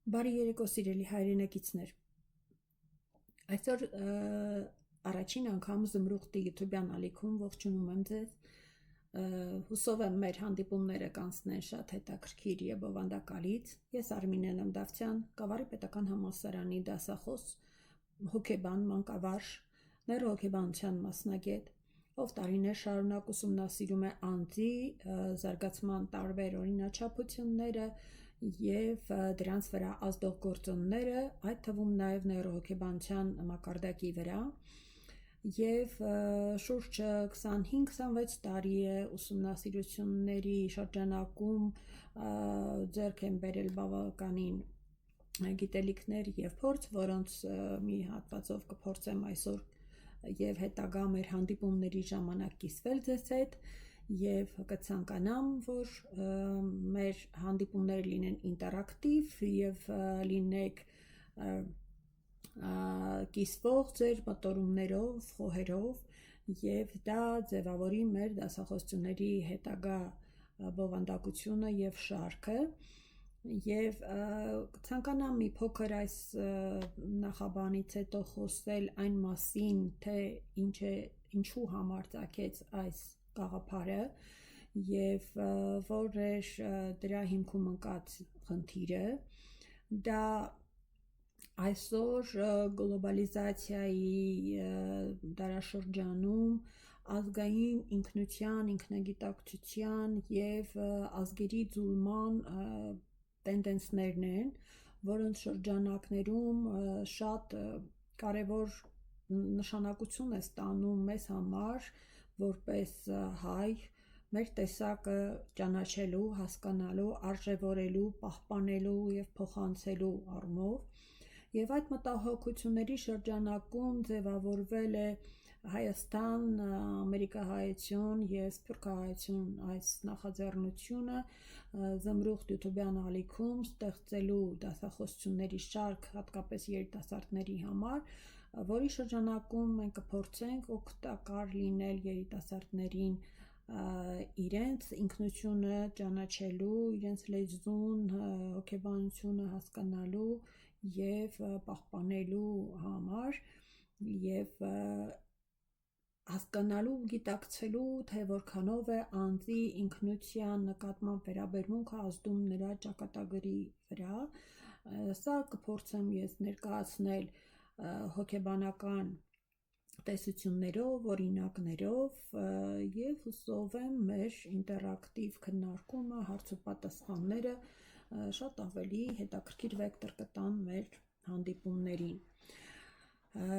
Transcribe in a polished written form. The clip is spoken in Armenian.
Բարի երեկո սիրելի հայրենակիցներ, այսօր առաջին անգամ զմրուխտի YouTube-յան ալիքում ողջունում եմ ձեզ, հուսով եմ մեր հանդիպումները կանցնեն շատ հետաքրքիր և բովանդակալից, ես Արմինե Նամդավցյան, Գավառի պետական համալսարանի դասախոս, հոգեբան, մանկավարժ, նեյրոհոգեբանության մասնագետ, ով տարիներ շարունակ ուսումնասիրում է անձի զարգացման տարբեր օրինաչափությունները և դրանց վրա ազդող գործոնները, այդ թվում նաև նեյրոհոգեբանության մակարդակի վրա, և շուրջ 25-26 տարի է ուսումնասիրությունների շրջանակում ձեռք են բերել բավականին գիտելիքներ և փորձ, որոնց մի հատվածով կփորձեմ այսօր և հետագա մեր հանդիպումների ժամանակ կիսվել ձեզ հետ և կցանկանամ, որ մեր հանդիպումները լինեն ինտերակտիվ և լինեք կիսվող ձեր մտորումներով, խոհերով և դա ձևավորի մեր դասախոսությունների հետագա բովանդակությունը և շարքը և կցանկանամ մի փոքր այս նախաբանից հետո խոսել այն մասին, թե ինչու համար ծագեց այս գաղափարը և որ էր դրա հիմքում ընկած խնդիրը, դա այսօր գլոբալիզացիայի դարաշրջանում ազգային ինքնության, ինքնագիտակցության և ազգերի ձուլման տենդենսներն են, որոնց շրջանակներում շատ կարևոր նշանակություն է ստանում մեզ համար, որպես հայ, մեր տեսակը ճանաչելու, հասկանալու, արժևորելու, պահպանելու և փոխանցելու առումով և այդ մտահոգությունների շրջանակում ձևավորվել է Հայաստան, ամերիկահայություն և սփյուռքահայություն այս նախաձեռնությունը զմրուխտ YouTube-յան ալիքում ստեղծելու դասախոսությունների շարք հատկապես երիտասարդների համար, որի շրջանակում մենք կփորձենք օգտակար լինել երիտասարդներին իրենց ինքնությունը ճանաչելու, իրենց լեզուն, հոգեբանությունը հասկանալու և պահպանելու համար և հասկանալու, գիտակցելու, թե որքանով է անձի ինքնության նկատմամբ վերաբերմունքը ազդում նրա ճակատագրի վրա, սա կփորձեմ ես ներկայացնել հոգեբանական տեսություններով, օրինակներով և հուսով եմ մեր ինտերակտիվ քննարկումը, հարց ու պատասխանները շատ ավելի հետաքրքիր վեկտոր կտան մեր հանդիպումներին։